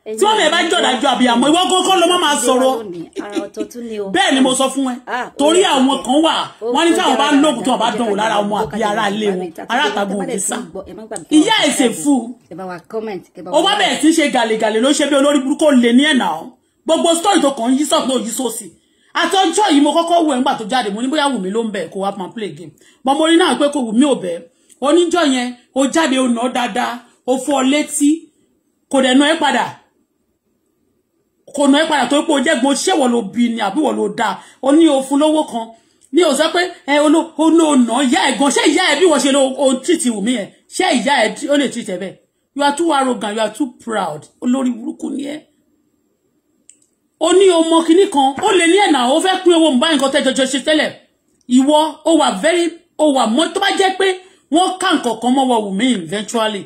tí wọ́n lè bá jọ̀dájọ́ àbíyàmọ́ ìwọ kọ́kọ́ ló máa sọ̀rọ̀ bẹ́ẹ̀ ni mo sọ fún ẹ torí àwọn kan wà wọ́n ní táwọn bá lóògùn tí wọ́n bá dánwò lára ọmọ àbí ara ilé wọn ará àtàgùn òní sá ìyá ẹ̀sẹ̀ fún ó bá bẹ̀rẹ̀ sí ṣe gàlégàlé ló ṣe bí olórí burúkú lè ní ẹ̀nà ọ́ gbogbo story tó kàn yí sọ̀tún òyí sósì àtọ́jọ́ yìí mo kọ́kọ́ wù ẹ́ ńgbà tó jáde mo ní bóyá Wùmí ló ń bẹ̀ kó wá máa play game bọ́n mo rí náà pé kò Wùmí ò bẹ̀ oníjọ́ yẹn ó jáde ó nà dáadáa ó fọ́ létí kò dẹ̀ nà ẹ́ padà kò nà ẹ́ padà tó pé ó jẹ́ gbọ́n ṣé wọ́n ló bí ni àbí wọ́n ló dáa ó ní òfun lówó kan ní ò sọ pé olóòna ìyá ẹ̀ gan ṣé ìyá ẹ̀ bí wọ́n ṣe ló treat Wùmí ẹ̀ ṣé ìyá ẹ̀ ó lè treat ẹ̀ bẹ́ẹ̀ you are too arrogant you are too proud olórí burúkú ni ẹ́ ó ní ọmọ kìíní kan ó lè ní ẹ̀nà ó fẹ́ pín owó mobile nǹkan tẹ́jọjọ ṣe tẹ́lẹ̀ ìwọ ó wà mọ́ tó bá jẹ́ pé wọ́n ká nǹkan kan mọ́wọ́ Wùmí eventually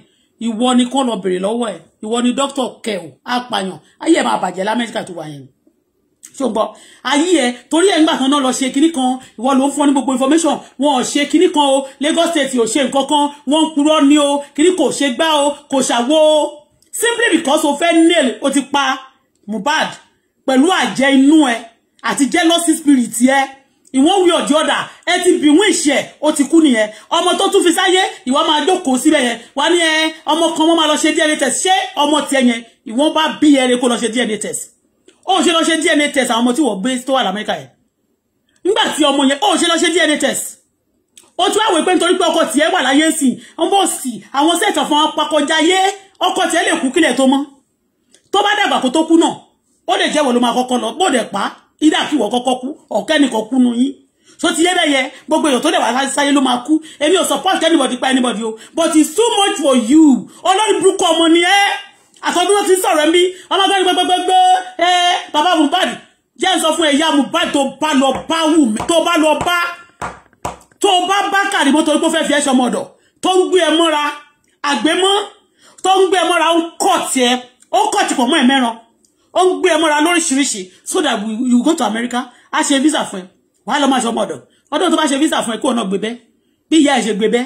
ìwọ ni kán lọ bèrè lọ́wọ́ ẹ̀ ìwọ ni dókítà kẹ̀ọ́ apàyàn ayé ẹ̀ máa bàjẹ́ lamẹ́ríkà tó wà yẹn ṣùgbọ́n ayé ẹ̀ torí ẹ̀ ńgbà kan náà lọ ṣe kìíní kan ìwọ ló ń fún ní gbogbo information wọn ò ṣe kìíní kan o Lagos State ò ṣe nǹkan kan wọ́n ń purọ́ ní o kìíní kò ṣe gbá o kò ṣàwo simply because o fẹ́ nail o ti pa Mohbad pẹ̀lú àjẹ́ inú ẹ àti jealousy spirit ẹ ìwọ́n wí ọjọ́ ọ̀dà ẹ ti bí wọ́n ìṣẹ́ ó ti kú nìyẹn ọmọ tó tún fi sáyé ìwọ máa jókòó síbẹ̀ yẹn wá ní ọmọ kan wọ́n máa lọ ṣe DNA test ṣé ọmọ tiẹ̀ yẹn ìwọ́n bá bí ẹrẹ kó lọ ṣe DNA test ó ṣe lọ ṣe DNA test àwọn ọmọ tí wọ́n gbé tó wà l'Amẹ́ríkà yẹn nígbà tí ọmọ yẹn ó ṣe lọ ṣe DNA test ó tún àwẹ̀ pé nítorí pé ọkọ tiẹ̀ wà láyé sí ọmọ òsì àwọn sẹ́ẹ̀tọ̀ fún apakọjáyé ọkọ tiẹ̀ lè kú kílẹ̀ tó mọ́ tó bá dàgbà kó tó kú náà ó lè jẹ́wọ́ ló máa kọ́kọ́ lọ bó dẹ̀ pa ìdá kí wọ́n kọ́kọ́ kú ọ̀kẹ́nìkan kú nu yín so ti yé bẹ́yẹ gbogbo èèyàn tó dẹ̀ wá sáyé ló máa kú èmi ò support anybody pa anybody o but it's too much for you olórí burúkú ọmọ ni ẹ́ àtọ́jú wọn ti sọ̀rọ̀ mi ọmọ gbẹ́ni gbẹgbẹgbẹ bàbá Mohbad jẹ́ sọ fún ẹ̀yà Mohbad tó bá lọ bá Wùmí tó bá Karimo torí pé ó fẹ́ fi ẹ̀ṣọ́ ọmọdọ̀ tó ń gbé ẹ mọ́ra àgbémọ́ tó ń gbé ẹ mọ́ra ó kọ̀ tí pọ̀ mọ́ ẹ̀ mẹ́ran ó ń gbé ẹ mọ́ra lóríṣiríṣi so that you go to America a ṣe visa fún ẹ wàá lọ máa ṣe ọmọdọ̀ ọdún tó bá ṣe visa fún ẹ kí wọn náà gbé bẹ́ bí ìyá ẹ̀ ṣe gbé bẹ́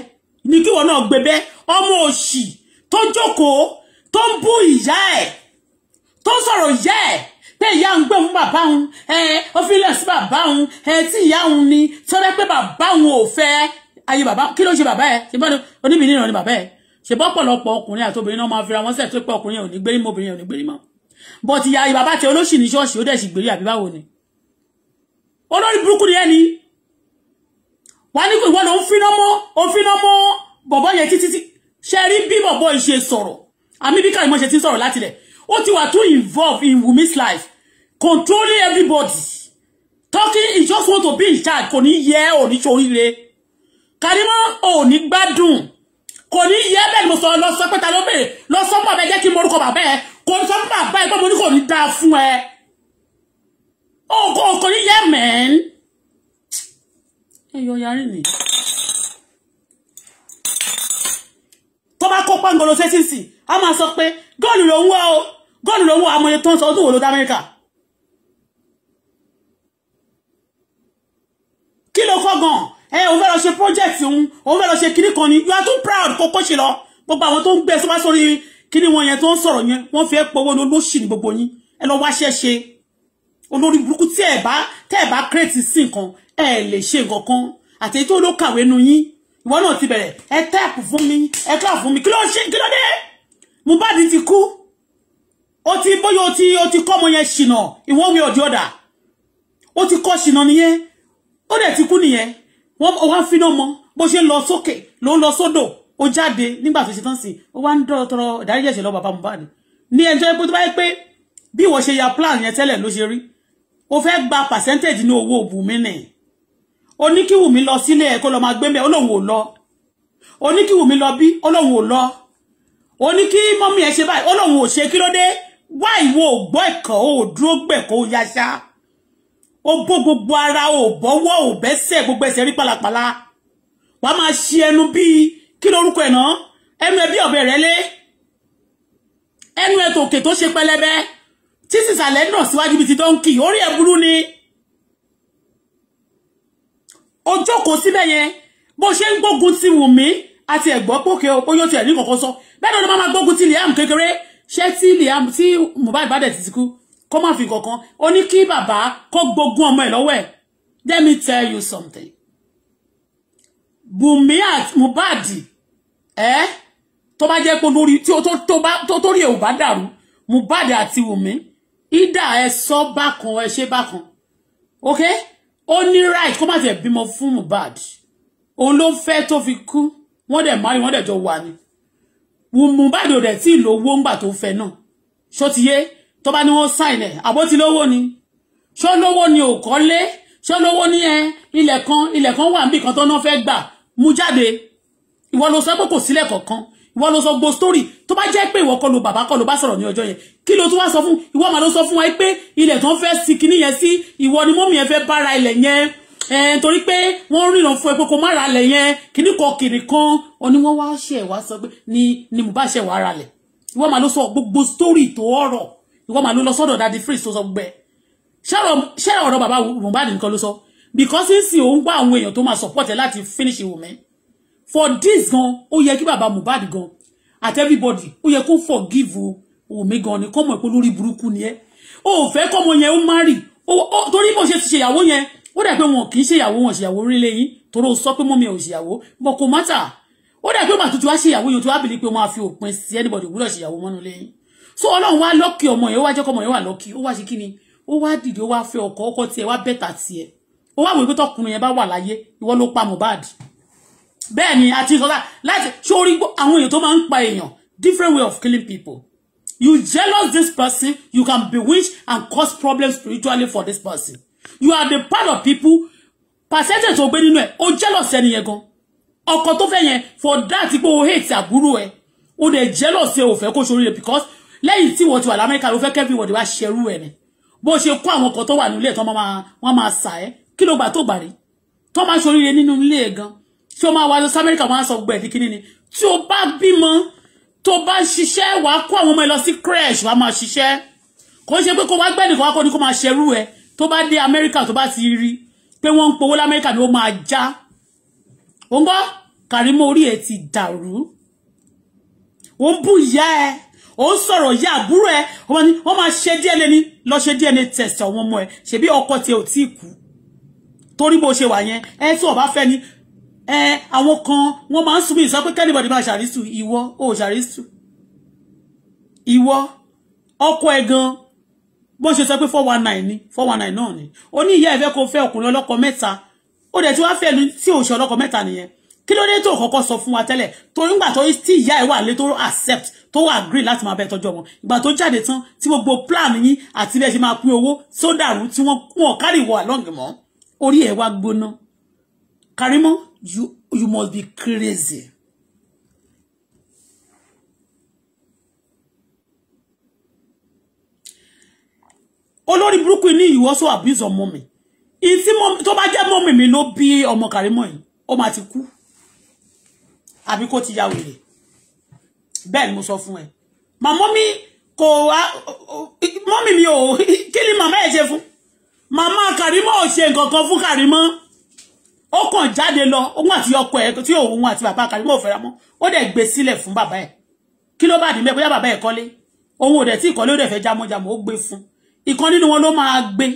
ní kí wọn náà gbé bẹ́ ọmọ òṣì tó jókòó tó ń bú ìyá ẹ̀ tó ń sọ̀rọ̀ ìyá ẹ̀ pé ìyá ń gbé fún bàbá òun ó fi lẹ̀ sí bàbá òun tí ìyá òun ni sọ́dọ̀ pé bàbá òun ò fẹ́ ayé bàbá kí ló ṣe bàbá ẹ̀ ṣe bá oníbìnrin náà ni bàbá ẹ̀ ṣe bọ́ pọ̀lọpọ̀ ọkùnrin àti obìnrin náà máa fira wọn sẹ́ẹ̀ tó pé ọkùnrin ò ní gbérí mọ́ obìnrin ò ní gbérí mọ́ but ìyá bàbá tẹ olóṣì ní ṣọ́ọ̀ṣì ó dẹ̀ sì gbérí àbí báwo ni olórí burúkú ni ẹni wà ní ìwọ ló ń finá mọ́ bọ̀bọ̀ yẹn títí ṣe rí bí bọ̀bọ̀ yìí ṣe sọ̀rọ̀ àmì bí Karimo ṣe ti sọ̀rọ̀ láti lẹ̀ ó ti wà too involved in Wumi's life controlling everybody talking he just want to be in charge kò ní yẹ ò ní ṣoríire Karimo ò ní gbádùn kò ní yẹ bẹ́ẹ̀ ni mo sọ lọ sọ pé ta ló bèrè lọ sọ pọ̀ bẹ́ẹ̀ jẹ́ kí morúkọ bàbá ẹ kò sọ pé bàbá ẹ pé mo ní kò ní dáa fún ẹ kò ní yẹ mẹ́n ẹ̀yọ yarí ni tó bá kó pàǹgọ́lọ́ sẹ́sìsì a máa sọ pé góòlù ló ń wá o góòlù ló ń wá amòye tó ń sọ ọdún wo ló dá Amẹ́ríkà kí ló kọ́ gan òun fẹ́ lọ ṣe project òun fẹ́ lọ ṣe kíní kan ni you are too proud kókó ṣe lọ gbogbo àwọn tó ń gbé sọ́wọ́ sórí kíní wọn yẹn tó ń sọ̀rọ̀ yẹn wọ́n fẹ́ pọ̀wọ́ lóṣì ní gbogbo yín ẹ lọ wáṣẹ́ ṣe olórí burúkú tí ẹ bá create sí nǹkan ẹ lè ṣe nǹkan kan àti tó ló kàwé nu yín ìwọ náà ti bẹ̀rẹ̀ ẹ tẹ́ẹ̀pù fún mi ẹ kílà fún mi kí ló dé Mohbad ti kú ó ti bóyá ó ti kọ́ ọmọ yẹn ṣìnà ìwọ́n wí ọ̀dí ọ̀dà ó ti kọ́ ṣìnà nìyẹn ó dẹ̀ ti kú nìyẹn wọ́n fi náà mọ́ bó ṣe lọ sókè ló ń lọ sódò ó jáde nígbà tó ṣe tán sí ó wá ń tọrọ ìdáríjì ẹ̀ṣẹ̀ lọ bàbá Mohbad ní ẹjọ́ epo tó bá yẹ pé bí wọ́n ṣe ya plan yẹn tẹ́lẹ̀ ló ṣe rí ó fẹ́ gba percentage ní owó Wùmí nì ó ní kí Wùmí lọ sílé ẹ̀ kó lọ máa gbé mẹ́ ó lóun ò lọ ó ní kí Wùmí lọ bí ó lóun ò lọ ó ní kí mọ́mí ẹ̀ ṣe báyìí ó lóun ò ṣe kí ló dé wá ìwọ ò gbọ́ ẹ̀kọ́ ò dúró gbẹ̀kọ́ ó yaṣá ó bó gbogbo ara ò bọ́wọ́ ò bẹ́sẹ̀ gbogbo ẹsẹ̀ rí pàlàpàlà wàá máa ṣe ẹnu bíi kí lórúkọ ẹ̀ náà ẹnu ẹ bí ọ̀bẹ rẹ lé ẹnu ẹ tòkè tó ṣe pẹlẹbẹ tí sísàlẹ̀ náà síwájú bíi ti dọ́ńkì orí ẹ̀ burú ni ó jókòó síbẹ̀ yẹn bó ṣe ń gbógun ti Wùmí àti ẹ̀gbọ́n pòkè ó yóò tiẹ̀ ní kọ̀ọ̀kan sọ bẹ́ẹ̀ ni ó máa gbógun ti Liam kékeré ṣé tí Mohbad bá dẹ̀ ti kú kó má fi kankan ó ní kí bàbá kó gbógun ọmọ ẹ̀ lọ́wọ́ ẹ̀. Let me tell you something. Wunmi at Mohbad tó bá jẹ́ pé lórí tí tó rí ẹ̀ ò bá dàrú Mohbad àti Wunmi ìdá ẹ sọ bákan ẹ ṣe bákan. Okay? Ó ní right kó má ti bímọ fún Mohbad. Òun ló fẹ́ tó fi kú. Wọ́n dẹ̀ marry wọ́n dẹ̀ jọ wà ní. Mohbad ò dẹ̀ tí lówó ńgbà tó fẹ́ náà. Ṣó ti yé tó bá ní wọ́n sign ẹ̀ àbó ti lówó ni. Ṣó lówó ni ò kọ́lé. Ṣó lówó ní ilẹ̀ kan wà níbì kan tó náà fẹ́ gbà mú jáde. Ìwọ ló sọ pé kò sílẹ̀ kankan. Ìwọ ló sọ gbogbo story tó bá jẹ́ pé ìwọ kọ́ ló bàbá kọ́ ló bá sọ̀rọ̀ ní ọjọ́ yẹn. Kí ló tún wá sọ fún ìwọ mà ló sọ fún wa pé ilẹ̀ tó ń fẹ́ sí kinní yẹn sí ìwọ ni mọ́mì yẹn fẹ́ bára ilẹ̀ yẹn torí pé wọ́n ríran fún ẹ pé kó má ra ilẹ̀ yẹn kíní kan kiri kan ó ní wọ́n wá ṣe wá sọ pé ni Mohbad ṣe wá ra lẹ̀. Ìwọ mà ló sọ gbogbo story tó ọ̀rọ̀ ìwọ mà ló lọ sọ́dọ̀ Daddy Freeze tó sọ gbẹ. Ṣé ọ̀rọ̀ bàbá Mohbad nìkan ló sọ because nsi ó ń gbà àwọn èèyàn tó máa support ẹ láti finish Wunmi. For this gan ó yẹ kí bàbá Mohbad gan at everybody ó yẹ kó forgive Wunmi gan ni kó mọ̀ pé lórí burúkú ni ẹ́ ó fẹ́ kó mọ yẹn ó marry torí bó ṣe ti ṣe ìyàwó yẹn ó dà pé wọn kì í ṣe ìyàwó wọn ṣe ìyàwó orílẹ̀ yín torí ó sọ pé mọ́mí ẹ̀ ò ṣe ìyàwó bọ́ kò mátà ó dà pé màá tuntun wá ṣe ìyàwó yẹn tó wá bìlí pé wọ́n á fi òpin sí anybody gbúdọ̀ ṣe ìyàwó mọ́nú lẹ́yìn so Ọlọ́run wá lọ́kì ọmọ yẹn ó wá jẹ́ kọ́ ọmọ yẹn wà lọ́kì ó wá ṣe kí ni ó wá dìde ó wá fẹ́ ọkọ tiẹ̀ wá bẹ́tà tiẹ̀ ó wá wò pé tọkùnrin yẹn bá wà láyé ìwọ ló pa Mohbad bẹ́ẹ̀ ni àti ìsọ̀lá láti sórí àwọn èèyàn tó máa ń pa èèyàn different way of killing people. You jealous this person, you can bewitch and cause problems spiritually for this person. You are the part of people, percentage to be nínú ẹ̀, o jealous ẹni yẹn gan. Ọkọ tó fẹ́ yẹn, for that people hate àbúrò ẹ̀. O dey jealous ẹ ò fẹ́ kó ṣoríire because lẹ́yìn tí wọ́n ti wà l'Amẹ́ríkà ló fẹ́ kẹ́ everybody wá ṣerú ẹ̀ ni. Bó ṣe kó àwọn kan tó wà nílé tó wọ́n máa sà ẹ́. Kí ló gbà tó gbà rí? Tó máa ṣoríire nínú ilé gan. Tí o máa wá lọ sí Amẹ́ríkà wọ́n á sọ gbẹ̀dí kíní ni. Tí o bá bímọ tó bá ṣiṣẹ́ wà kó àwọn ọmọ ẹ lọ sí crash wà máa ṣiṣẹ́ kò ṣe pé kó wá gbẹ́nìkan wá kó ní kó máa ṣerú ẹ tó bá dé Amẹ́ríkà tó bá ti rí pé wọ́n ń powó l'Amẹ́ríkà ni ó máa já ó ń gbọ́ Karimo orí ẹ ti dàrú ó ń bú ìyá ẹ ó ń sọ̀rọ̀ ìyá àbúrò ẹ wọ́n máa ṣe DNA ní lọ ṣe DNA test àwọn ọmọ ẹ ṣebí ọkọ tí ò tí kú torí bó ṣe wà yẹn ẹ tí ó bá fẹ́ ni àwọn kan wọ́n máa ń sún mi sọ pé anybody máa ṣàrísù ìwọ ó ṣàrísù ìwọ ọkọ ẹ̀ gan bó ṣe sọ pé 419 ni 419 náà ni ó ní ìyá ẹ̀ fẹ́ kó fẹ́ ọkùnrin ọlọ́kọ mẹ́ta ó dẹ̀ tí wá fẹ́ tí ò ṣe ọlọ́kọ mẹ́ta nìyẹn kí ló dé tó kọ́kọ́ sọ fún wa tẹ́lẹ̀ torí ńgbà tó tí ìyá ẹ̀ wà lé tó accept tó agree láti máa bẹ tọ́jú ọmọ ìgbà tó jáde tán tí gbogbo plan yín àti ilé ṣe máa pín owó tó dàrú tí wọ́n carry wọ along mọ́ orí ẹ̀ wá gbóná Karimo you must be crazy. Olórí burúkú ni you also abuse your mommy. Iti mom tó bá jẹ́ mommy mi ló bí ọmọ Karimo yìí, ó máa ti kú. Àbí kó ti ya wèrè. Bẹ́ẹ̀ ni mo sọ fún ẹ. Ma mommy kò wá mommy mi ò kí ni mama ẹ ṣe fún. Mama Karimo ò ṣe nǹkan kan fún Karimo. Ó kàn jáde lọ òun àti ọkọ ẹ̀ tí òun àti bàbá Karimo ò fẹ́ra mọ́ ó dẹ̀ gbé sílẹ̀ fún bàbá ẹ̀ kí ló bá dì mẹ́ bóyá bàbá ẹ̀ kọ́lé òun ò dẹ̀ tí ìkọ́lé ó dẹ̀ fẹ́ jámọ́jámọ́ ó gbé fún ìkan nínú wọn ló máa gbé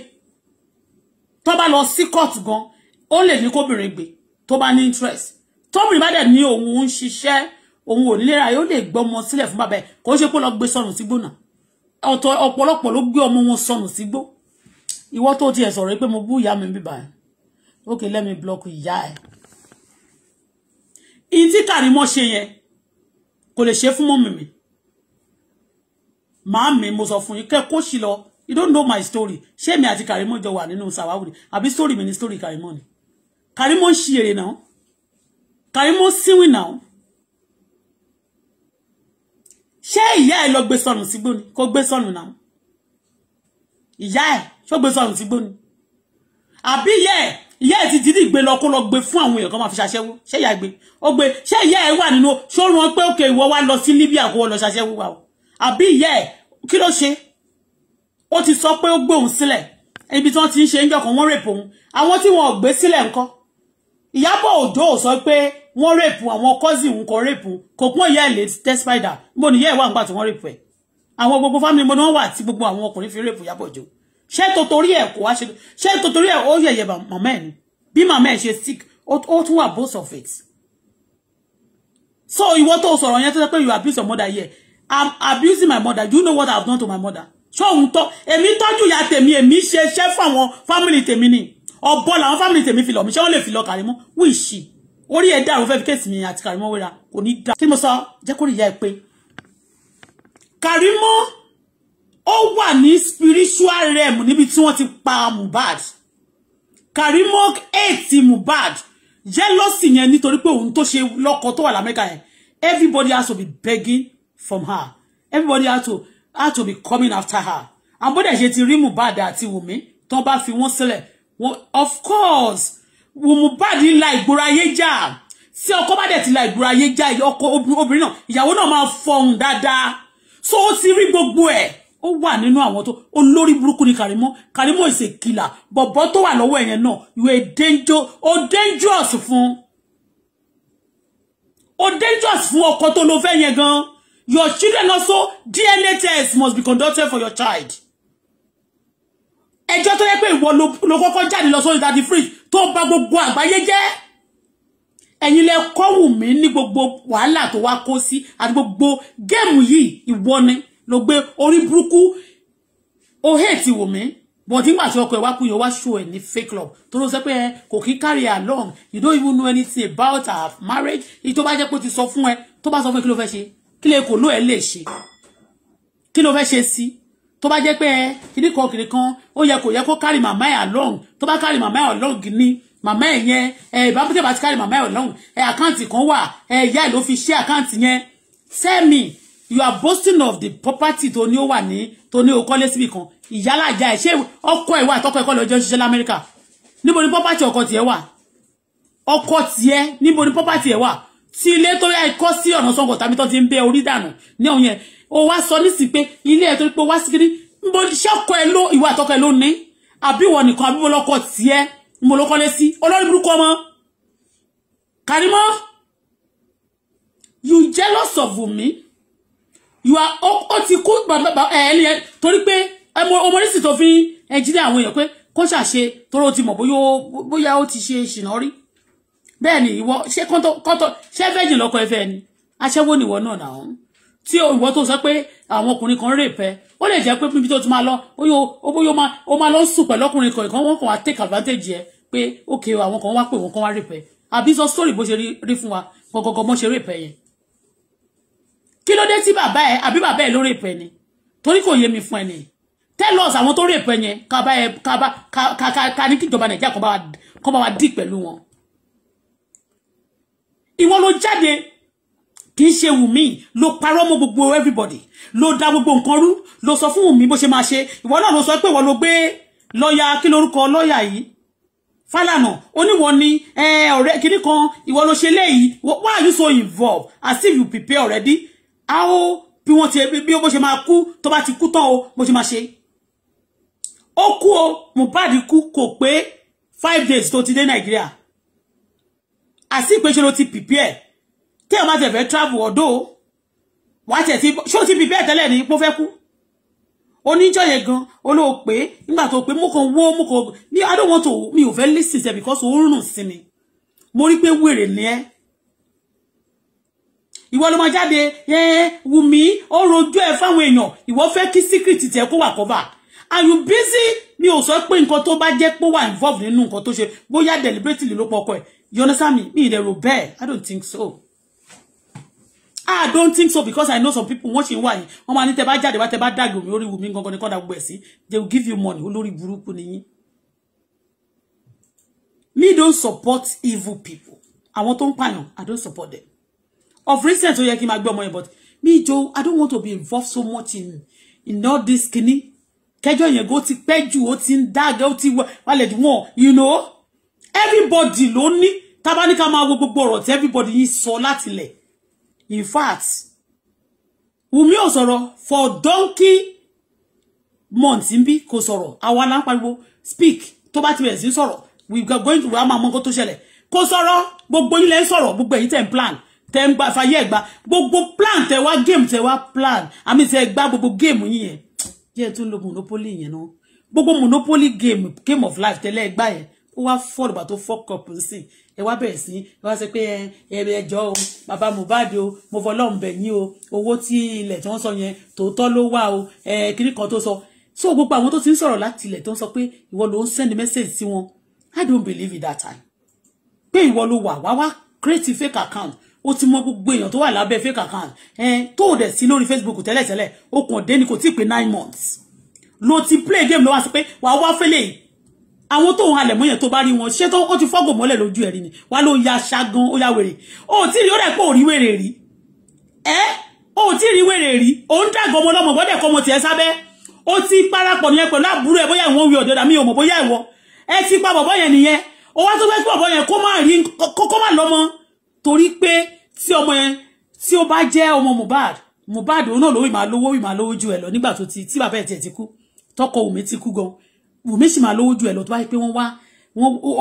tó bá lọ sí court gan ó lè ní kóbìnrin gbé tó bá ní interest tóbìnrin bá dẹ̀ ní òun ń ṣiṣẹ́ òun ò nílera yóò lè gbọ́mọ sílẹ̀ fún bàbá ẹ̀ kò ṣe pé lọ gbé sọnù sígbó náà ọ̀pọ̀lọpọ̀ ló gbé ọmọ wọn sọnù sígbó ìwọ tó tiẹ̀ sọ̀rọ̀ pé mo bú ìyá mi bíbá ẹ̀ okay let me block ìyá ẹ̀ ìtí Karimo ṣe yẹn kò lè ṣe fún mọ́mì mi màámi mo sọ fún yín kẹ́ kó sì lọ you don't know my story ṣé mi àti Karimo jọ wà nínú sàwáwùrì àbí story mi ni story Karimo ni Karimo ń ṣe èrè náà Karimo síwìn náà ṣé ìyá ẹ̀ lọ gbé sọnù sígbó ni kó gbé sọnù náà ìyá ẹ̀ ṣó gbé sọnù sígbó ni àbí ìyá ẹ̀ ti dìdí gbé lọ kó lọ gbé fún àwọn èèyàn kan máa fi ṣaṣẹ́wó ṣé ìyá gbé ó gbé ṣé ìyá ẹ̀ wà nínú ṣó rán pé òkè ìwọ wá lọ sí Libya kó lọ ṣaṣẹ́wó wa o àbí ìyá ẹ̀ kí ló ṣe ó ti sọ pé ó gbé òun sílẹ̀ ibi tí wọ́n ti ń ṣe ń jọkàn wọ́n rèpù òun àwọn tí wọ́n gbé sílẹ̀ ńkọ́ Ìyábọ̀ Òjó sọ pé wọ́n rèpù àwọn cousin òun kò rèpù kò pọ́n ìyá ẹ̀ lè tẹ́ spider níbo ni ìyá ẹ̀ wà nígbà tí wọ́n rèpù ẹ̀ àwọn gbogbo family mo no wà tí gbogbo àwọn ọkùnrin fi rape Ìyábọ̀ Òjó ṣé tó torí ẹ̀ kò wá ṣé tó torí ẹ̀ ó yẹ̀yẹ̀ mama ẹ̀ ni bí mama ẹ̀ ṣe sick ó tún wà both of it so ìwọ tó sọ̀rọ̀ yẹn tó sọ pé you abuse your mother here I'm abusing my mother do you know what I've done to my mother so ohun tó èmi tọ́jú ìyá tèmi èmi ṣe ṣe fún àwọn family tèmi ni ọ̀bọ làwọn family tèmi fi lọ mi ṣé wọ́n lè fi lọ Karimo wíṣì orí ẹ̀ dàrú fẹ́ fi kéèsì mi àti Karimo wéra kò ní dá kí mo sọ jẹ́ kó rí ìyá ẹ pé Karimo ó wà ní spiritual realm níbi tí wọ́n ti pa Mohbad Karimo hate Mohbad jealousy yẹn nítorí pé òun tó ṣe lọ́kọ tó wà l'Amẹ́ríkà yẹn everybody has to be begging from her everybody has to be coming after her and bó dẹ̀ ṣe ti rí Mohbad àti Wùmí tó bá fi wọ́n sílẹ̀ of course Mohbad la ìgboro ayé jà tí ọkọ bá dẹ̀ ti la ìgboro ayé jà ọkọ obìnrin náà ìyàwó náà máa fọhùn dáadáa so ó ti rí gbogbo ẹ̀ ó wà nínú àwọn tó olórí burúkú ni Karimo is a killer bọ̀bọ̀ tó wà lọ́wọ́ ẹ̀yẹn náà you are dangerous fún ọkọ tó ló fẹ́ yẹn gan your children also DNA test must be conducted for your child ẹjọ́ tó yẹ pé ìwọ ló kọ́kọ́ jáde lọ sórí daddy fridge tó bà gbogbo àgbáyé jẹ́ ẹ̀yin lẹ kọ́ Wùmí ní gbogbo wàhálà tó wá kó sí àti gbogbo géèmù yìí ìwọ ni ló gbé orí burúkú ó hate Wùmí but nígbà tí ọkọ ẹ̀ wá kú yóò wá show ẹ̀ ní fake love tó ló sọ pé kò kí carry along you don't even know anything about her marriage èyí tó bá jẹ́ pé ó ti sọ fún ẹ tó bá sọ fún ẹ kí ló fẹ́ ṣe kí lè kò ló ẹ lè ṣe kí ló fẹ́ ṣe sí tó bá jẹ́ pé kìíní kan ó yẹ kó carry mama ẹ̀ along tó bá carry mama ẹ̀ along ní mama ẹ̀ yẹn ìbámútẹ́ bá ti carry mama ẹ̀ along àkáǹtì kan wà ìyá ẹ̀ ló fi ṣe àkáǹtì yẹn tell me you are boasting of the property tó ní ó wà ní tó ní ó kọ́lé síbì kan ìyálàjà ẹ̀ ṣé ọkọ ẹ̀ wà tọkọ ẹ̀ kọ́ lọ́jọ́ ṣiṣẹ́ l'Amẹ́ríkà níbo ni property ọkọ tiẹ̀ wà ọkọ tiẹ̀ níbo ni property ẹ̀ wà tí ilé tó yá ikọ́ sí ọ̀nà Ṣàngó tàbí tó ti ń bẹ orí dànù ní ọ̀hún yẹn ó wá sọ nísì pé ilé ẹ̀ tó pé wá sí kiri níbo ṣọ́kọ ẹ̀ ló ìwà àtọkọ ẹ̀ ló ní àbí ìwọ nìkan àbí lọ́kọ tiẹ̀ mo ló kọ́lé sí olórí burúkú ọmọ Karimo you jealous of Wùmí you are ó ti kú ẹ̀ẹ́lì torí pé ọmọ ní sì tó fi ẹjílẹ̀ àwọn èèyàn pé kó ṣàṣe tóró ti mọ̀ bóyá ó ti ṣe ṣìnà rí bẹ́ẹ̀ ni ìwọ ṣé kọ́tọ̀ ṣé fẹ́jì lọ́kọ ẹfẹ́ ni aṣẹ́wó nìwọ náà náà tí ìwọ tó sọ pé àwọn ọkùnrin kan rèpẹ́ ó lè jẹ́ pé níbi tó ti máa lọ ó máa lọ sùn pẹ̀lú ọkùnrin kan wọ́n kàn wá take advantage ẹ pé ókè àwọn kan wá pé wọ́n kan wá rèpẹ́ àbí sọ story bó ṣe rí fún wa gọgọgọ mọ́ ṣe rèpẹ́ yẹn kí ló dé tí bàbá ẹ àbí bàbá ẹ ló rèpẹ́ ni torí kò yé mi fún ẹ ni tell us àwọn tó rèpẹ́ yẹn ká ní kíjọba Nàìjíríà kan bá wa dì pẹ̀lú wọn ìwọ ló jáde kì í ṣe Wùmí ló parọ́ mọ́ gbogbo everybody ló dá gbogbo nǹkan rú ló sọ fún Wùmí bó ṣe máa ṣe ìwọ náà ló sọ pé ìwọ ló gbé lọ́ọ̀yà kí lórúkọ lọ́ọ̀yà yìí Fálànà oníwọ ni ọ̀rẹ́ kìíní kan ìwọ ló ṣe léyìí why are you so involved as if you prepare already how bí wọ́n ti bí bó ṣe máa kú tó bá ti kú tán o bó ṣe máa ṣe ó kú o Mohbad kú kò pé 5 days tó ti dé Nàìjíríà àti pé ṣe ló ti prepare tí ẹ má ti fẹ́ travel ọ̀dọ̀ wá tẹ̀ tí ṣó ti prepare tẹ́lẹ̀ ní pó fẹ́ kú oníjọ́ yẹn gan olóò pé nígbà tó pé mú kan ní I don't want to mi ò fẹ́ listen sí because ó rùn sí mi mo rí pé wèrè ní ẹ́ ìwọ ló máa jáde Wùmí ó rojú ẹ fáwọn èèyàn ìwọ fẹ́ kí secret tẹ kó wà cover and you busy mi ò sọ pé nǹkan tó bá jẹ́ pé wà involved nínú nǹkan tó ṣe bóyá deliberately ló pọkọ ẹ̀ you understand me mi ìdẹ̀rù bẹ́ẹ̀ I don't think so. I don't think so because I know some people wọ́n ṣe ń wà yìí wọ́n máa ní tẹ bá jáde wá tẹ bá dàgbò mi lórí Wùmí gangan ní kọ́dà gbogbo ẹ̀ sí they will give you money olórí burúkú nìyí. Me don't support evil people àwọn tó ń pààyàn I don't support them. Of recent ó yẹ kí n máa gbé ọmọ yẹn but me Joe I don't want to be involved so much in all this kini kẹjọ yẹn go ti pẹ́ jù ó ti ń dàgẹ́ ó ti wálẹ̀ jù wọ́n you know everybody ló ní tabaníkà máa wo gbogbo ọ̀rọ̀ tí everybody yìí sọ láti lẹ̀. In fact, Wùmí ò sọ̀rọ̀ for donkey months nbí kò sọ̀rọ̀ àwa la ń pariwo speak tó bá ti bẹ̀rẹ̀ sí sọ̀rọ̀ we are going to wá máa mọ nǹkan tó ṣẹlẹ̀ kò sọ̀rọ̀ gbogbo yín lẹ ń sọ̀rọ̀ gbogbo èyí tẹ̀ ń plan tẹ́ ń gba fàyè ẹ̀gbá gbogbo plan tẹ́ wá game tẹ́ wá plan àmì tẹ́ gbá gbogbo game yín yẹn jẹ́ tún lo monopoly yẹn náà gbogbo monopoly game of life tẹ́lẹ̀ ẹ̀gbá yẹn ó wá fọ́ọ̀lù bá tó fuck up sí ẹ wá bẹ̀rẹ̀ sí ẹ wá sọ pé ẹjọ́ o bàbá Mohbad o mo fọlọ́run bẹ̀ yín o owó tí ilẹ̀ tí wọ́n sọ yẹn tòótọ́ ló wà o kiri kan tó sọ so gbogbo àwọn tó ti ń sọ̀rọ̀ láti ilẹ̀ tó ń sọ pé ìwọ ló ń send message sí wọn I don't believe it that time pé ìwọ ló wá create fake account ó ti mọ gbogbo èèyàn tó wà lábẹ́ fake account tó o dẹ̀ sí lórí Facebook tẹ́lẹ̀tẹ́lẹ̀ ó kàn dé ni kò tí ì pé 9 months ló ti play game ló wá sí pé wàá wá fẹ́lẹ̀ àwọn tó ń halẹ̀ mọ́yàn tó bá rí wọn ṣé tó ó ti fọ́gò mọ́lẹ̀ lójú ẹ̀rí ni wá ló ya ṣágan ó ya wèrè ó tí rí ó dẹ̀ pé ò rí wèrè rí ó tí rí wèrè rí ó ń dàgbọ́ ọmọ ọlọ́mọ gbọ́dẹ̀ kọ́ ọmọ tiẹ̀ sábẹ́ ó ti parapọ̀ nìyẹn pẹ̀lú àbúrò ẹ̀ bóyá ìwọ̀n wí ọ̀dọ̀dà mi ò mọ̀ bóyá ìwọ ẹ ti pa bọ̀bọ̀ yẹn nìyẹn ó wá tó fẹ́ kí bọ̀bọ̀ yẹn kó má lọ́mọ torí pé tí ọmọ yẹn tí ó bá jẹ́ ọmọ Mohbad òun náà lówó ìmà lówó ju ẹ̀ lọ nígbà tó tí bàbá ẹ̀ tiẹ̀ ti kú tọkọ Wùmí ti kú gan Wùmí sì máa lówó ju ẹ̀ lọ tó bá yẹ pé wọ́n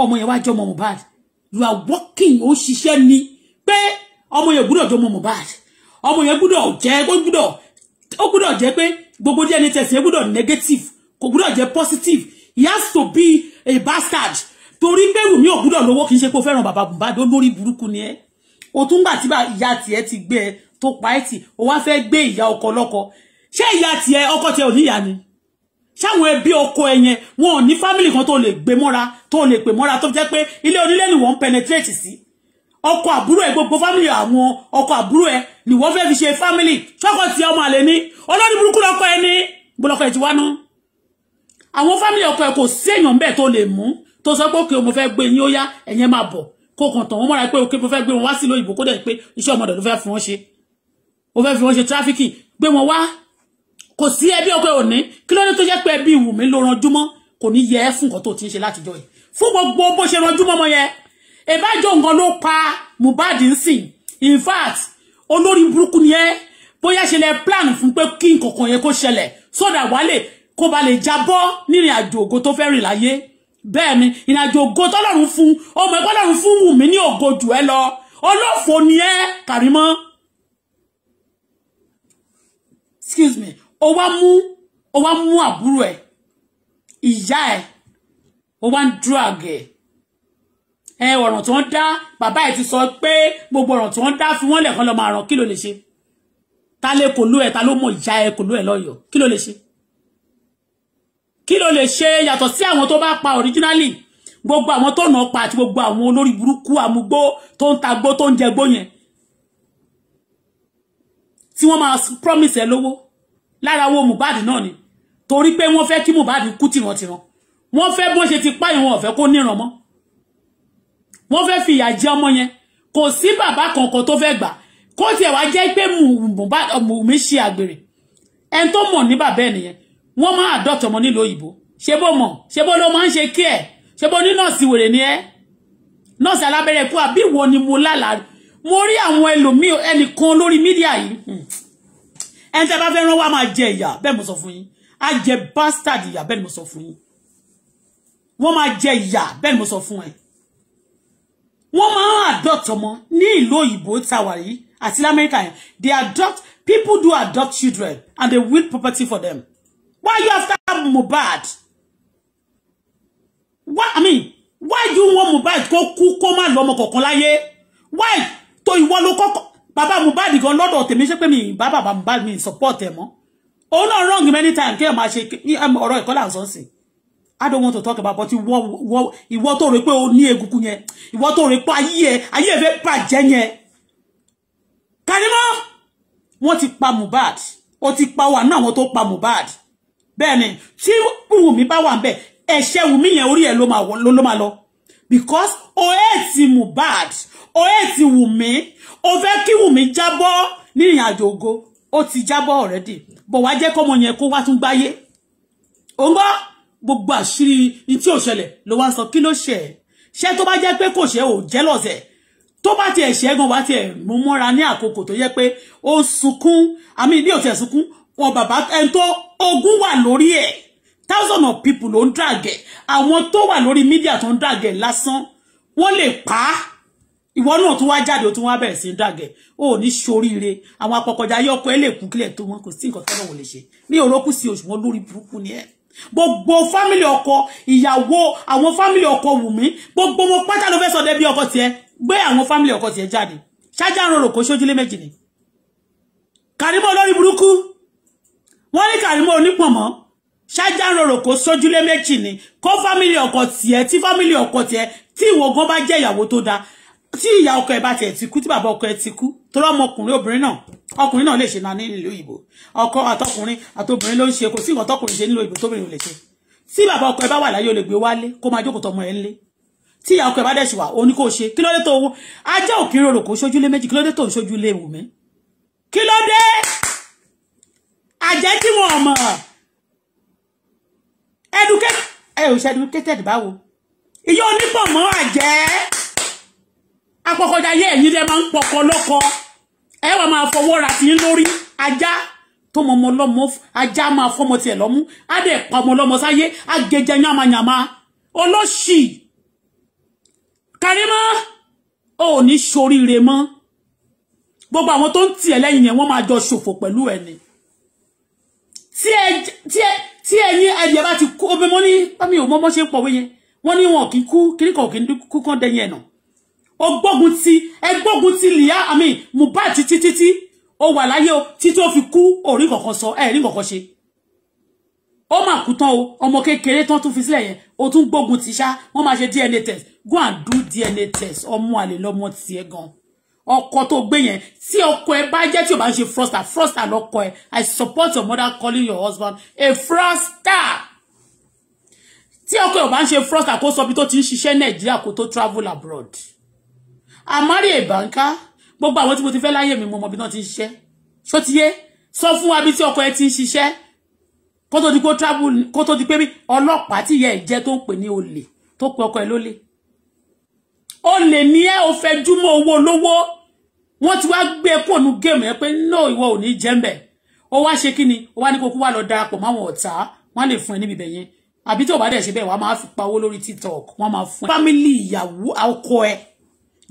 ọmọ yẹn wá jẹ́ ọmọ Mohbad you are working ó ṣiṣẹ́ ni pé ọmọ yẹn gbúdọ̀ jẹ́ ọmọ Mohbad ọmọ yẹn gbúdọ̀ jẹ́ pé gbogbo DNA test yẹn gbúdọ̀ negative kò gbúdọ̀ jẹ́ positive he has to be a bastard torí pé Wùmí ò gbúdọ̀ lówó kì í ṣe pé ó fẹ́ràn bàbá Mohbad ó lórí burúkú ni ẹ́ o tún gbà tí ìyá tiẹ̀ ti gbé ẹ tó pa ẹ́ tì ó wá fẹ́ gbé ìyá ọkọ lọ́kọ ṣé ìyá tiẹ̀ ọkọ tiẹ̀ ò níyà ni ṣáwọn ẹbí ọkọ ẹ yẹn wọn ò ní family kan tó lè gbé mọ́ra tó lè pè mọ́ra tó jẹ́ pé ilé onílé ni wọ́n penetrate sí ọkọ àbúrò ẹ gbogbo family àwọn ọkọ àbúrò ẹ ni wọ́n fẹ́ fi ṣe family ṣọ́kọ tí ọmọ àlè ní olórí burúkú lọ́kọ ẹ ní gbọ́lọ́kọ ẹ ti wá ná àwọn family ọkọ ẹ kò sí èèyàn bẹ́ẹ̀ tó lè mú tó sọ pé òkè mo fẹ́ gbé yín ó yá ẹ̀yẹn máa bọ̀ kó kàn tàn wọ́n mọ́ra pé òkè mo fẹ́ gbé wọn wá sí lóyìnbó kó dẹ̀ pé iṣẹ́ ọmọdé ló fẹ́ fi wọ́n ṣe trafficking gbé wọn wá kò sí ẹbí ọkọ òní kí ló ní tó jẹ́ pé ẹbí Wùmí ló ranjú mọ́ kò ní yẹ ẹ́ fún nǹkan tó ti ń ṣe látijọ́ yìí fún gbogbo bó ṣe ranjú mọ́ yẹn ìbájọ nǹkan ló pa Mohbad ń sìn in fact olórí burúkú ni ẹ́ bóyá ṣe lẹ plan fún pé kí nǹkan yẹn kó ṣẹlẹ̀ sódà wálé kó ba lè jábọ́ nírìn àjò ògo tó fẹ́ rìn láyé bẹ́ẹ̀ ni ìrìn àjò ògo tọ́lọ́run fún ọmọ ẹ̀kọ́ lọ́run fún Wùmí ní ògo jù ẹ́ lọ olófò ni ẹ́ Kàrímọ́ excuse me ó wá mú àbúrò ẹ̀ ìyá ẹ̀ ó wá ń drag ẹ̀ ọ̀ràn tí wọ́n dá bàbá ẹ̀ ti sọ pé gbogbo ọ̀ràn tí wọ́n dá fi wọ́n lẹ̀kan lọ máa ràn kí ló lè ṣe ta lè kò lú ẹ̀ ta ló mọ̀ ìyá ẹ̀ kò lú ẹ̀ lọ́yọ̀ọ́ kí ló lè ṣe yàtọ̀ sí àwọn tó bá pa originally gbogbo àwọn tó nà pa àti gbogbo àwọn olórí burúkú àmugbó tó ń tagbó tó ń jẹgbó yẹn tí wọ́n máa promise ẹ lówó lára wo Mohbad náà ni torí pé wọ́n fẹ́ kí Mohbad kú tìrantìran wọ́n fẹ́ bó ṣe ti pa ìwọ̀n ọ̀fẹ́ kó níran mọ́ wọ́n fẹ́ fi ìyà jẹ ọmọ yẹn kò sí bàbá kankan tó fẹ́ gbà kó tiẹ̀ wá jẹ́ pé Wùmí ṣe àgbèrè ẹni tó mọ̀ ní bàbá ẹ̀ nìyẹn wọ́n máa adopt ọmọ nílùú òyìnbó ṣé bó mọ̀ ṣé bó ló máa ń ṣe kí ẹ̀ ṣé bó ní nọ́ọ̀sì wèrè ni ẹ́ nọ́ọ̀sì alábẹ́rẹ́ kú àbí wo ni mo lálàá mo rí àwọn ẹlòmíì ẹnìkan lórí mídíà yìí ẹni tẹ́ bá fẹ́ rán wá máa jẹ ìyà bẹ́ẹ̀ mo sọ fún yín á jẹ bastard ìyà bẹ́ẹ̀ mo sọ fún yín wọ́n máa jẹ ìyà bẹ́ẹ̀ mo sọ fún ẹ wọ́n máa ń adopt ọmọ ní ìlú òyìnbó tàwa yìí àti lamẹ́ríkà yẹn they adopt people do adopt children and they will property for them why you after Mohbad why do you want Mohbad kó kú kó má lọ́mọ kankan láyé why tó ìwọ ló kọ́kọ́ bàbá Mohbad gan lọ́dọ̀ tèmi ṣe pé mi bá bàbá Mohbad mi support ẹ̀ mọ́ òun náà wrong many times kéèyàn máa ṣe ọ̀rọ̀ ìkọ́lá àǹsọ̀ sí I don't want to talk about but ìwọ tó rò pé o ní egungun yẹn ìwọ tó rò pé ayé fẹ́ bàjẹ́ yẹn Kàrímọ́ wọ́n ti pa Mohbad ó ti pa wà náà wọ́n tó pa Mohbad bẹ́ẹ̀ ni tí Wùmí bá wà ńbẹ̀ ẹ̀ṣẹ̀ Wùmí yẹn orí ẹ̀ ló máa lọ because o hate Mohbad o hate Wùmí o fẹ́ kí Wùmí jábọ́ ní ìrìn àjò ògo ó ti jábọ́ already bọ̀ wá jẹ́ kọ́mọ yẹn kó wá tún gbáyé ó ń gbọ́ gbogbo àṣírí tí ò ṣẹlẹ̀ ló wá sọ kí ló ṣe ṣé tó bá jẹ́ pé kò ṣe ò jealous ẹ̀ tó bá ti ẹ̀ṣẹ̀ gan wá ti ẹ̀ mú mọ́ra ní àkókò tó yẹ pé ó sunkún àmì bí ò ti ẹ̀ sunkún wọn bàbá ẹni tó ogun wà lórí ẹ̀ thousands of people ló ń drag ẹ̀ àwọn tó wà lórí media tó ń drag ẹ̀ lásán wọ́n lè pa á ìwọ náà tún wá jáde ó tún wá bẹ̀rẹ̀ sí dàgẹ̀ ó ní ṣoríire àwọn apọkọjá ayé ọkọ ẹ lè kú kílẹ̀ tó wọn kò sí nǹkan tọ́lọ́wọ́ lè ṣe ní òrókù sí oṣù wọn lórí burúkú ni ẹ gbogbo fámìlì ọkọ ìyàwó àwọn fámìlì ọkọ Wùmí gbogbo wọn pátá ló fẹ́ sọ dé bí ọkọ tiẹ̀ gbé àwọn fámìlì ọkọ tiẹ̀ jáde ṣájà ń rorò kó ṣójúlé méjì ni Karimo lórí burúkú wọ́n ní Karimo onípọ̀mọ́ ṣájà ń rorò kó ṣójúlé méjì ni kó fámìlì ọkọ tiẹ̀ tí fámìlì ọkọ tiẹ̀ tí ìwọ gan bá jẹ́ ìyàwó tó dáa tí ìyá ọkọ ẹ bá tiẹ̀ ti kú tí bàbá ọkọ ẹ ti kú torí ọmọkùnrin obìnrin náà ọkùnrin náà lè ṣe náà ní ìlú òyìnbó ọkọ àtọkùnrin àtobìnrin ló ń ṣe kò sí nǹkan tọkùnrin ṣe nílò òyìnbó tóbìnrin ò lè ṣe tí bàbá ọkọ ẹ bá wà láyé ó lè gbé wálé kó máa jókòó tọmọ ẹ ńlé tí ìyá ọkọ ẹ bá dẹ̀ ṣì wà ó ní kó ṣe kí ló dé tó owó ajá òkìrò rò kó ṣojúlé méjì kí ló dé tó ń ṣojúlé Wùmí kí ló dé àjẹ́ tí wọn mọ̀ educated báwo ìyá onípọ̀mọ́ àjẹ́ apọkọjá yé ẹ̀yin lẹ máa ń pọkọ lọ́kọ ẹ wá máa fọwọ́ ra ti lórí ajá tó mọmọ lọ́mọ ajá máa fọmọ tiẹ̀ lọ́mú á dẹ̀ pa ọmọ lọ́mọ sáyé á gẹjẹ yàmàyàmà olóṣì Karimo ò ní ṣoríire mọ́ gbogbo àwọn tó ń tiẹ̀ lẹ́yìn yẹn wọ́n máa jọ ṣòfò pẹ̀lú ẹni tí ẹ̀yin ẹ̀dìẹ̀ bá ti kú omi mọ́ ní bámi ò mọ́mọ́ ṣe ń pọ̀wé yẹn wọ́n ní wọn kì í kú kíríkọ̀ kì í kú kán dẹ́yìn ẹ̀nà ẹgbógun ti lìyá àmì Mohbad títí ó wà láyé o títí ó fi kú orí kankan sọ ẹ̀rí kankan ṣe ó mà kú tán o ọmọ kékeré tán tún fi sílẹ̀ yẹn ó tún gbógun ti ṣá wọ́n máa ṣe DNA test go and do DNA test ọmọ àlè lọ́mọ tiẹ̀ gan ọkọ tó gbé yẹn tí ọkọ ẹ bá jẹ́ tí o bá ń ṣe froster lọ́kọ ẹ I support your mother calling your husband a froster tí ọkọ ẹ ò bá ń ṣe froster kó sọ bí tó ti ń ṣiṣẹ́ Nàìjíríà kó tó travel abroad àmárí ìbáńká gbogbo àwọn tí mo ti fẹ́ láyé mi mo mọ bí wọ́n ti ń ṣiṣẹ́ ṣó ti yé sọ fún wa bí tí ọkọ ẹ ti ń ṣiṣẹ́ kó tó di kó travel kó tó di pé ọlọ́pàá tí ìyá ẹ̀ jẹ́ tó ń pè ní olè tó pe ọkọ ẹ lólè olè ní ẹ ò fẹ́ júmọ́ owó olówó wọ́n ti wá gbé pònú géèmù ẹ pé no ìwọ ò ní jẹ́ mbẹ̀ ó wá ṣe kí ni ó wá ní kókó wá lọ darapọ̀ máwọn ọ̀tá wọ́n lè fún ẹ níbi bẹ̀yẹn àbí tí ò bá dẹ̀ ṣe bẹ́ẹ̀ wọ́n máa fi pawó lórí TikTok wọ́n máa fún ẹ fámílì ìyàwó ọkọ ẹ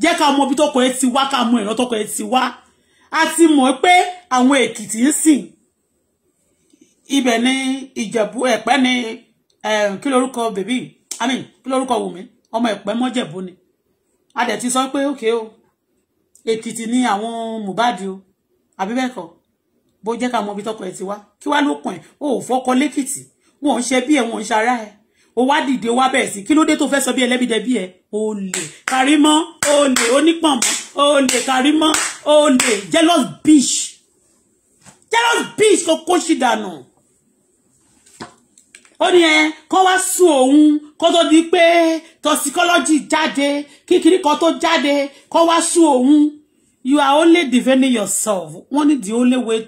jẹ́ ká mọ bí tọ́kọ ẹ ti wá ká mọ ìran tọ́kọ ẹ ti wá a ti mọ̀ pé àwọn Èkìtì ń sìn ibẹ̀ ní Ìjẹ̀bú Ẹ̀pẹ́ ní kí lórúkọ bèbí kí lórúkọ Wùmí ọmọ Ẹ̀pẹ́ mọ́jẹ̀bú ni a dẹ̀ ti sọ pé òkè o Èkìtì ní àwọn Mohbad o àbí bẹ́ẹ̀ kọ́ bó jẹ́ ká mọ bí tọ́kọ ẹ ti wá kí wá ló kàn ẹ́ o ò fọ́kọ lẹ́kìtì wọn ń ṣe bí ẹ wọn ń ṣara ẹ o wá dìde o wá bẹ̀rẹ̀ sí kí ló dé tó fẹ́ sọ bí ẹlẹ́bìdẹ bí ẹ olè Karimo olè onípọ̀nmọ́ olè Karimo olè jealous bitch kò kó ṣì dànù ó ní ẹ kọ́ wá sùn òun kó tó di pé toxicology jáde kíkiri kan tó jáde kọ́ wá sùn òun you are only defending yourself wọ́n ní the only way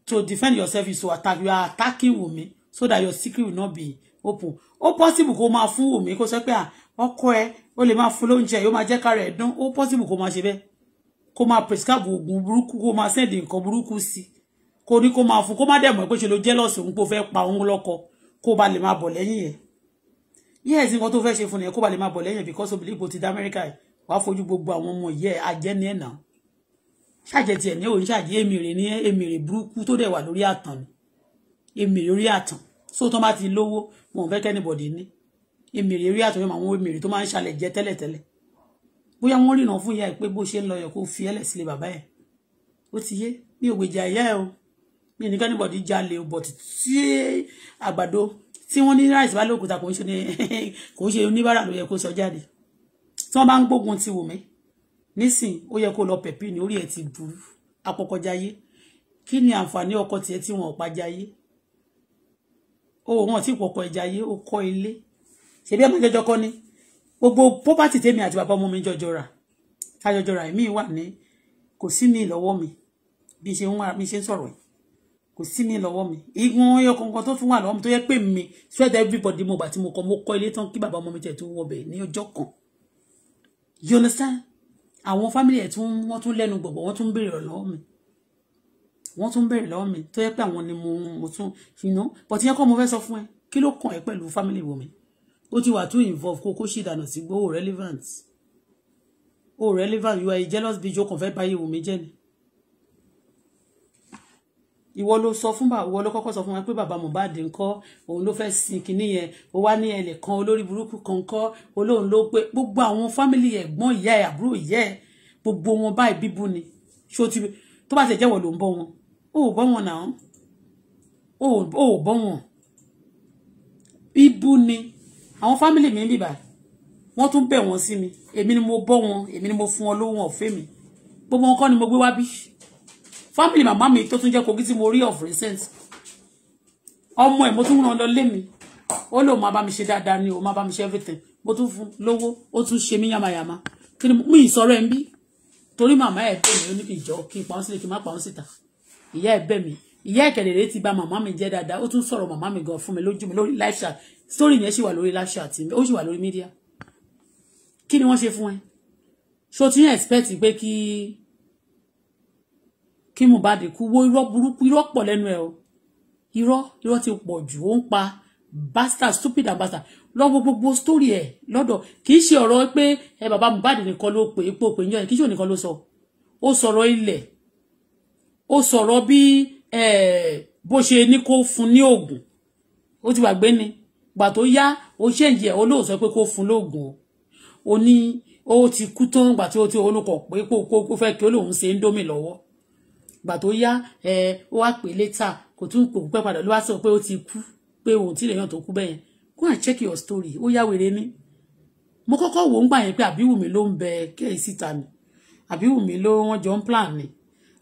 to defend yourself is to attack you are attacking Wunmi so that your secret will not be open ó possible kó máa fún Wunmi kó sọ pé ọkọ ẹ ó lè máa fún lóúnjẹ yóò máa jẹ́ ká rẹ̀ dún ó possible kó máa ṣe bẹ́ẹ̀ kó máa prescribe oògùn burúkú kó máa send nǹkan burúkú sí kó ní kó máa fún kó má dẹ̀ mọ̀ pé ṣe ló jealous òun kó fẹ́ pa òun lọ́kọ kó ba lè máa bọ̀ lẹ́yìn ẹ̀ yes nǹkan tó fẹ́ ṣe fún ẹ kó ba lè máa bọ̀ lẹ́yìn because of believe ti dá America wàá fojú gbogbo àwọn ọmọ yẹ ajẹ́ni ẹ̀ náà ṣàjẹ́ tiẹ̀ ní òun ṣàjẹ́ èmìrè ní èmìrè burúkú tó dẹ̀ wà lórí àtàn èmìrè orí àtàn so tó bá ti lówó wọn ò fẹ́ kẹ́nìbọ̀dì ní èmìrè orí àtàn yóò máa wọ́n èmìrè tó máa ń ṣàlẹ̀ jẹ́ tẹ́lẹ̀tẹ́lẹ̀ bóyá wọ́n rìnà fún ìyá ẹ̀ pé bó ṣe ń lọ yẹ kó fi ẹlẹ̀ sílé bàbá ẹ̀ ó ti yé mi ò gbèjà ìyá ẹ̀ o mi ní kẹ́nìbọ̀dì jalè o bọ̀tì tí àgbàdo tí wọ́n ní ráìsì bá lóòkúta kò ń ṣe oníbàárà ló yẹ kó sọ jáde tí wọ́n bá ń gbógun ti Wùmí nísìn ó yẹ kó lọ pẹ̀pì ní orí ẹ̀ ti burú apọkọjáyé kí ni àǹfààní ọkọ tiẹ̀ tí wọn ò pa jáyé ó wọn tí pọ̀pọ̀ ẹ̀jáyé ó kọ́ ilé ṣebí ẹ̀ máa jọjọ kọ́ ni gbogbo property tèmi àti bàbá ọmọ mi jọjọ rà kájọjọ rà èmi wà ní kò sí mi lọ́wọ́ mi bí ṣe ń sọ̀rọ̀ ẹ̀ kò sí mi lọ́wọ́ mi ìwọ̀n ẹyọ kankan tó tún wà lọ́wọ́ mi tó yẹ pé mi sweat everybody mo bá tí mo kọ́ ilé tán kí bàbá ọmọ mi tẹ̀ tó wọbẹ̀ ní ọjọ́ kan you understand àwọn family ẹ̀ wọ́n tún lẹ́nu gbọ̀gbọ̀ wọ́n tún béèrè lọ́wọ́ mi tó yẹ pé àwọn ni mo tún but ìyẹn kọ́ mo fẹ́ sọ fún ẹ kí ló kàn ẹ́ pẹ̀lú family Wùmí ó ti wà too involve kó ṣì dànù sí gbówó relevant o relevant, you are a jealous bitch, o kàn fẹ́ báyé Wùmí jẹ́ ni. Ìwọ ló sọ fún ìwọ ló kọ́kọ́ sọ fún wa pé bàbá Mohbad ńkọ́ òun ló fẹ́ sin kinní yẹn ó wá ní ẹnìkan olórí burúkú kan ńkọ́ olóhùn ló pé gbogbo àwọn fámìlì ẹ̀gbọ́n ìyá ẹ̀ àbúrò ìyá ẹ̀ gbogbo wọn báyìí bíbú ni ṣó ti tó bá ti jẹ́wọ́ ló ń bọ́ wọn ó bọ́ wọn náà ó bọ́ wọn bíbú ni àwọn fámìlì mi ń bìbà wọ́n tún bẹ̀ wọ́n sí mi èmi ni mo bọ́ wọn èmi ni mo fún wọn lówó ọ̀fẹ́ mi gbogbo wọn kọ́ ni mo gbé wá bí family mama mi tó tún jẹ́ Kogi tí mo rí of recent ọmọ ẹ̀ mo tún rán lọ lé mi ó lò máa bá mi ṣe dáadáa ni ó máa bá mi ṣe everything mo tún fún lówó ó tún ṣe mí yamayama kí ni mo ìsọ̀rọ̀ ẹ̀ ń bí torí màmá ẹ̀ bẹ̀ mí ó ní kí n jọ kí n pa wọ́n sílẹ̀ kí n má pa wọ́n síta ìyá ẹ̀ bẹ̀ mí ìyá ìkẹ̀lẹ̀rẹ̀ ti bà màmá mi jẹ́ dáadáa ó tún sọ̀rọ̀ màmá mi gan fún mi lójú mi lórí live chat story yẹn sì wà lórí live chat ó sì wà lórí media kí ni wọ́n ṣe fún ẹ ṣó ti ń expect pé kí Mohbad kú wo irọ́ burúkú irọ́ pọ̀ lẹ́nu ẹ̀ o irọ́ ti pọ̀ jù ó ń pa bastard stupid and bastard lọ́wọ́ gbogbo story ẹ̀ lọ́dọ̀ kì í ṣe ọ̀rọ̀ pé bàbá Mohbad nìkan ló pè é pò pé yàn kì í ṣe ònìkan ló sọ ó sọ̀rọ̀ ilẹ̀ ó sọ̀rọ̀ bí bó ṣe ní kó fún ní oògùn ó ti gbàgbé ni gbà tó yá ó ṣèǹjẹ ó lóò sọ pé kó fún lóògùn ó ní ó ti kú tán gbà tí ó ti olùkọ́ pé kó fẹ́ kí ó lóun ṣe ń dómì lọ́wọ́ gbà tó yá ó wá pè létà kò tún kò pẹ́ padà ló wá sọ pé ó ti kú pé òun tí lèèyàn tó kú bẹ́yẹn go and check your story ó yá wèrè ní mo kọ́kọ́ wò ń gbà yẹn pé àbí Wùmí ló ń bẹ kẹ́ẹ̀ síta ni àbí Wùmí ló wọ́n jọ ń plan ni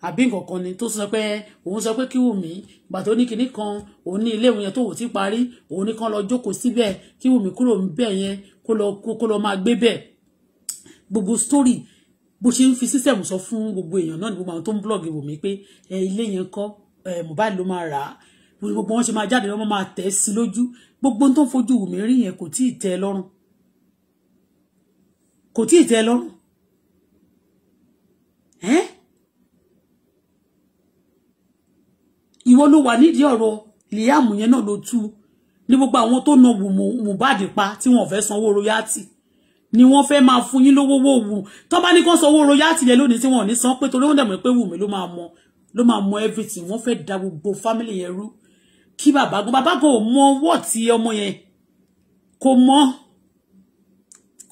àbí nǹkan kan ni tó sọ pé òun sọ pé kí Wùmí gbà tó ní kinní kan òun ní ilé ìwé yẹn tó wò ti parí òun ní kan lọ jókòó síbẹ̀ kí Wùmí kúrò níbẹ̀ yẹn kó lọ máa gbé bẹ̀ gbogbo story bó ṣe ń fi system sọ fún gbogbo èèyàn náà ní gbogbo àwọn tó ń blog Wùmí pé ilé yẹn kọ́ Mohbad ló máa rà á gbogbo wọn ṣe máa jáde wọn máa tẹ̀ sí lójú gbogbo tó ń fojú Wùmí rí yẹn kò tíì tẹ́ lọ́rùn kò tíì tẹ́ lọ́rùn ìwọ ló wà nídìí ọ̀rọ̀ Liam yẹn náà ló tú ní gbogbo àwọn tó na Mohbad pa tí wọn fẹ́ sanwó royalty ni wọ́n fẹ́ máa fún yín lówó wò tó bá ní kó sanwó royalty yẹn lónìí tí wọ́n ní san pé torí wọ́n dẹ̀ mọ̀ pé Wùmí ló máa mọ everything wọ́n fẹ́ da gbogbo family yẹn rú kí bàbá gan ò mọ wọ́ tí ọmọ yẹn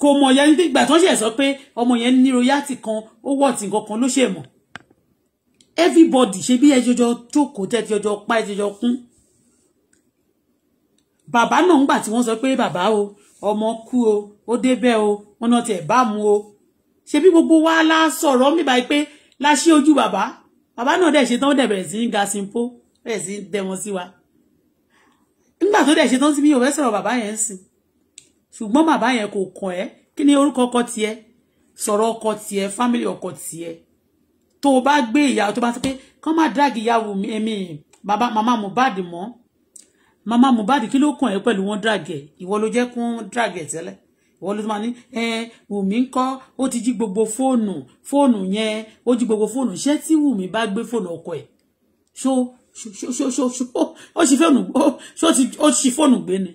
kò mọ yẹn nígbà tó ń ṣe sọ pé ọmọ yẹn ní royalty kan ó wọ́ tí nǹkan kan ló ṣe mọ̀ everybody ṣe bí ẹjọjọ jókòó tẹ́ ti ọjọ́ pa ẹjọjọ kún bàbá náà ń gbà tí wọ́n sọ pé bàbá o ọmọ kú o ó débẹ̀ o wọn náà tẹ̀ bá mu o ṣe bí gbogbo wa la sọ̀rọ̀ mi báyìí pé la ṣí ojú bàbá náà dẹ̀ ṣe tán dẹ̀ bẹ̀rẹ̀ sí ń ga simpo bẹ̀rẹ̀ sí dẹ̀ wọn sí wa nígbà tó dẹ̀ ṣe tán sí bí òwe sọ̀rọ̀ bàbá yẹn sìn ṣùgbọ́n bàbá yẹn kò kàn ẹ́ kí ni orúkọ ọkọ tiẹ̀ sọ̀rọ̀ ọkọ tiẹ̀ family ọkọ tiẹ̀ tó o bá gbé ìyá tó bá sọ pé kán má drag ìyàwó mi bàbá màmá Mohbad mọ́ màmá Mohbad kí ló kàn ẹ́ pẹ̀lú wọn drag ẹ̀ ìwọ ló jẹ́ kún drag ẹ̀ tẹ́lẹ̀ ìwọ ló máa ní Wùmí ń kọ́ ó ti jí gbogbo fóònù yẹn ó jí gbogbo fóònù ṣé tí Wùmí bá gbé fóònù ọkọ ẹ̀ ó ṣì fóònù gbé ni.